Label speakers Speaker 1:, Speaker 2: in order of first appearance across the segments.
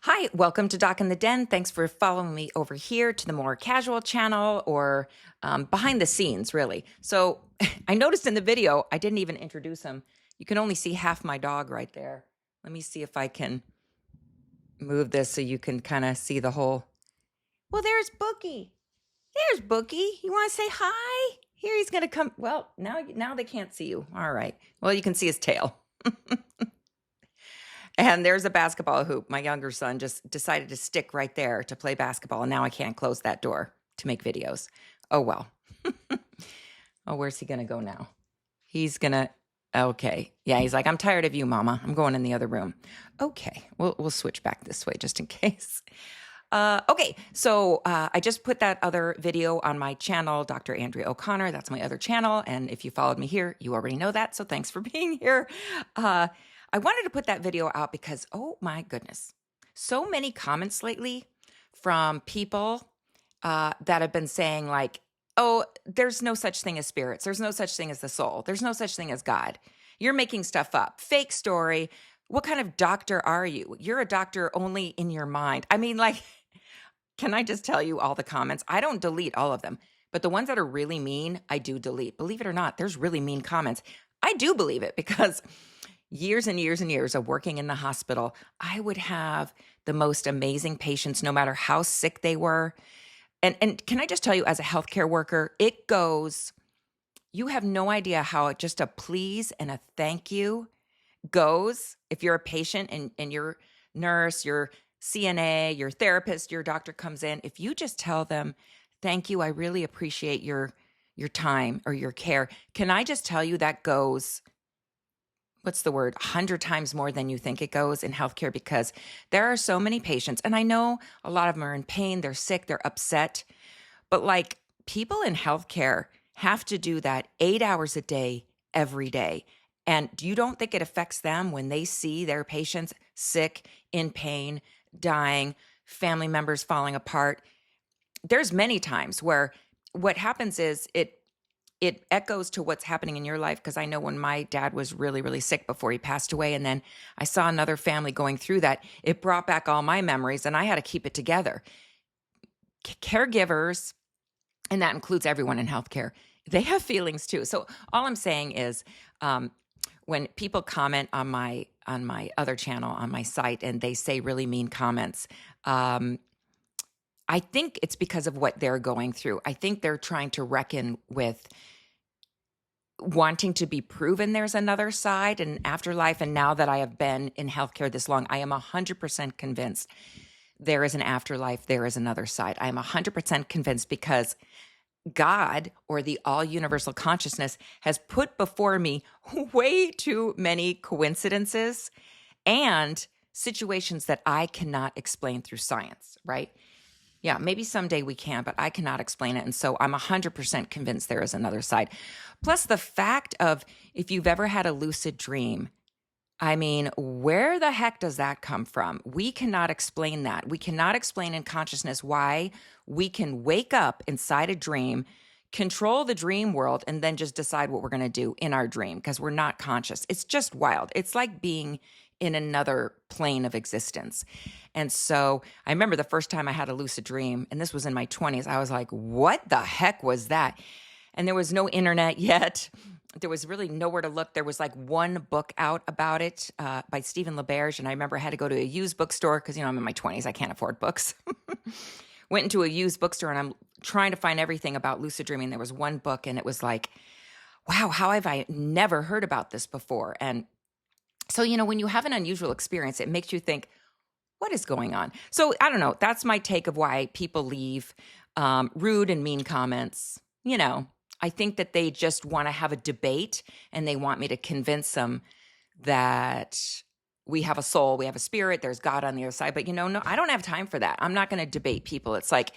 Speaker 1: Hi, welcome to Doc in the Den. Thanks for following me over here to the more casual channel or behind the scenes, really. So I noticed in the video, I didn't even introduce him. You can only see half my dog right there. Let me see if I can move this so you can kind of see the whole. Well, there's Bookie. There's Bookie. You want to say hi? Here he's going to come. Well, now they can't see you. All right. Well, you can see his tail. And there's a basketball hoop. My younger son just decided to stick right there to play basketball. And now I can't close that door to make videos. Oh, well. Oh, where's he going to go now? He's going to, okay. Yeah, he's like, I'm tired of you, Mama. I'm going in the other room. Okay, we'll switch back this way just in case. Okay, so I just put that other video on my channel, Dr. Andrea O'Connor. That's my other channel. And if you followed me here, you already know that. So thanks for being here. I wanted to put that video out because, oh my goodness, so many comments lately from people that have been saying like, oh, there's no such thing as spirits. There's no such thing as the soul. There's no such thing as God. You're making stuff up. Fake story. What kind of doctor are you? You're a doctor only in your mind. I mean, like, can I just tell you all the comments? I don't delete all of them, but the ones that are really mean, I do delete. Believe it or not, there's really mean comments. I do believe it because years and years and years of working in the hospital, I would have the most amazing patients, no matter how sick they were. And can I just tell you, as a healthcare worker, it goes, you have no idea how just a please and a thank you goes if you're a patient and your nurse, your CNA, your therapist, your doctor comes in. If you just tell them, thank you, I really appreciate your time or your care. Can I just tell you that goes, what's the word, 100 times more than you think it goes in healthcare, because there are so many patients. And I know a lot of them are in pain, they're sick, they're upset. But like, people in healthcare have to do that 8 hours a day, every day. And you don't think it affects them when they see their patients sick, in pain, dying, family members falling apart? There's many times where what happens is it echoes to what's happening in your life. Because I know when my dad was really, really sick before he passed away, and then I saw another family going through that, it brought back all my memories and I had to keep it together. Caregivers, and that includes everyone in healthcare, they have feelings too. So all I'm saying is, when people comment on my other channel, on my site, and they say really mean comments, I think it's because of what they're going through. I think they're trying to reckon with wanting to be proven there's another side and afterlife. And now that I have been in healthcare this long, I am 100% convinced there is an afterlife, there is another side. I am 100% convinced because God, or the all universal consciousness, has put before me way too many coincidences and situations that I cannot explain through science, right? Yeah, maybe someday we can, but I cannot explain it. And so I'm 100% convinced there is another side. Plus the fact of, if you've ever had a lucid dream, I mean, where the heck does that come from? We cannot explain that. We cannot explain in consciousness why we can wake up inside a dream, control the dream world, and then just decide what we're going to do in our dream because we're not conscious. It's just wild. It's like being in another plane of existence. And so I remember the first time I had a lucid dream, and this was in my 20s, I was like, what the heck was that? And there was no internet yet. There was really nowhere to look. There was like one book out about it by Stephen LaBerge. And I remember I had to go to a used bookstore because, I'm in my 20s. I can't afford books. Went into a used bookstore and I'm trying to find everything about lucid dreaming. There was one book and it was like, wow, how have I never heard about this before? And so, when you have an unusual experience, it makes you think, what is going on? So I don't know. That's my take of why people leave rude and mean comments. I think that they just want to have a debate and they want me to convince them that we have a soul, we have a spirit, there's God on the other side. But no, I don't have time for that. I'm not going to debate people. It's like,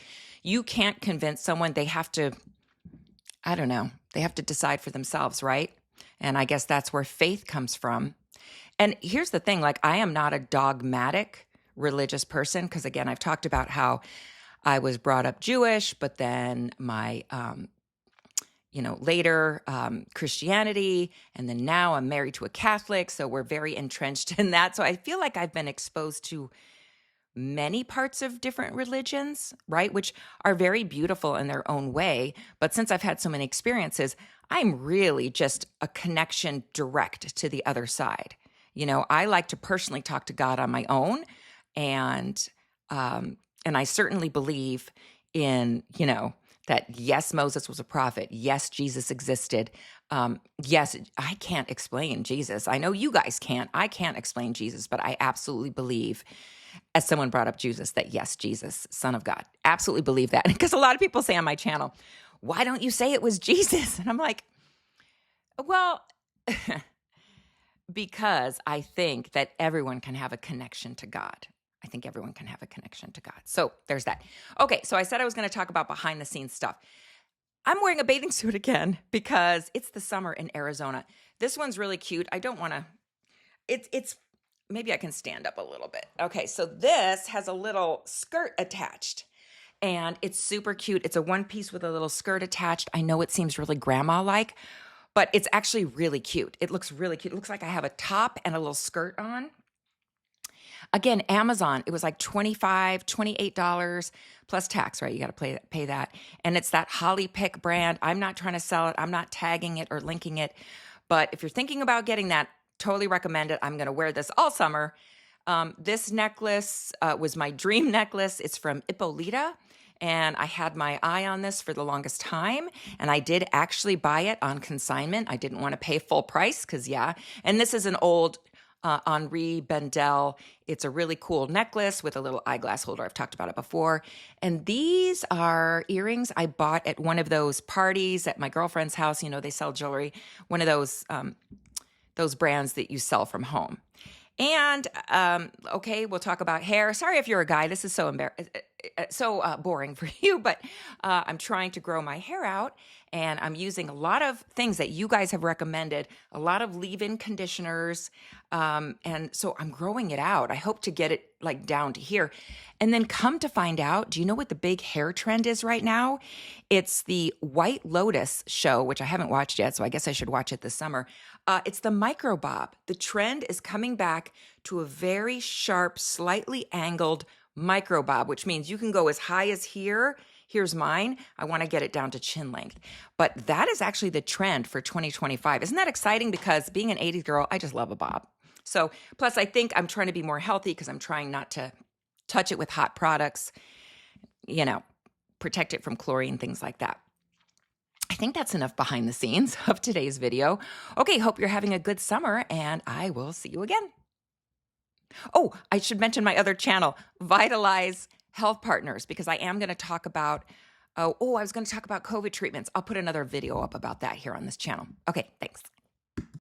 Speaker 1: you can't convince someone. They have to, I don't know, they have to decide for themselves, right? And I guess that's where faith comes from. And here's the thing, like, I am not a dogmatic religious person because, again, I've talked about how I was brought up Jewish, but then my, later Christianity, and then now I'm married to a Catholic, so we're very entrenched in that. So I feel like I've been exposed to many parts of different religions, right? Which are very beautiful in their own way. But since I've had so many experiences, I'm really just a connection direct to the other side. I like to personally talk to God on my own, and I certainly believe in, that yes, Moses was a prophet. Yes, Jesus existed. Yes, I can't explain Jesus. I know you guys can't. I can't explain Jesus, but I absolutely believe, as someone brought up Jesus, that yes, Jesus, Son of God. Absolutely believe that. Because a lot of people say on my channel, why don't you say it was Jesus? And I'm like, well, because I think that everyone can have a connection to God. I think everyone can have a connection to God. So there's that. Okay, so I said I was going to talk about behind the scenes stuff. I'm wearing a bathing suit again because it's the summer in Arizona. This one's really cute. I don't want to, it's, maybe I can stand up a little bit. Okay, so this has a little skirt attached and it's super cute. It's a one piece with a little skirt attached. I know it seems really grandma-like, but it's actually really cute. It looks really cute. It looks like I have a top and a little skirt on. Again, Amazon, it was like $25, $28 plus tax, right? You got to pay that. And it's that Holly Pick brand. I'm not trying to sell it. I'm not tagging it or linking it. But if you're thinking about getting that, totally recommend it. I'm going to wear this all summer. This necklace was my dream necklace. It's from Ippolita. And I had my eye on this for the longest time. And I did actually buy it on consignment. I didn't want to pay full price because, yeah. And this is an old Henri Bendel. It's a really cool necklace with a little eyeglass holder. I've talked about it before. And these are earrings I bought at one of those parties at my girlfriend's house. They sell jewelry, one of those brands that you sell from home. And okay, we'll talk about hair. Sorry if you're a guy. This is so boring for you, but I'm trying to grow my hair out, and I'm using a lot of things that you guys have recommended, a lot of leave-in conditioners, and so I'm growing it out. I hope to get it like down to here. And then come to find out, do you know what the big hair trend is right now? It's the White Lotus show, which I haven't watched yet, so I guess I should watch it this summer. It's the micro bob. The trend is coming back to a very sharp, slightly angled micro bob, which means you can go as high as here. Here's mine. I want to get it down to chin length. But that is actually the trend for 2025. Isn't that exciting? Because being an 80s girl, I just love a bob. So plus I think I'm trying to be more healthy because I'm trying not to touch it with hot products, protect it from chlorine, things like that. I think that's enough behind the scenes of today's video. Okay, hope you're having a good summer, and I will see you again. Oh, I should mention my other channel, Vitalize Health Partners, because I am going to talk about, I was going to talk about COVID treatments. I'll put another video up about that here on this channel. Okay, thanks.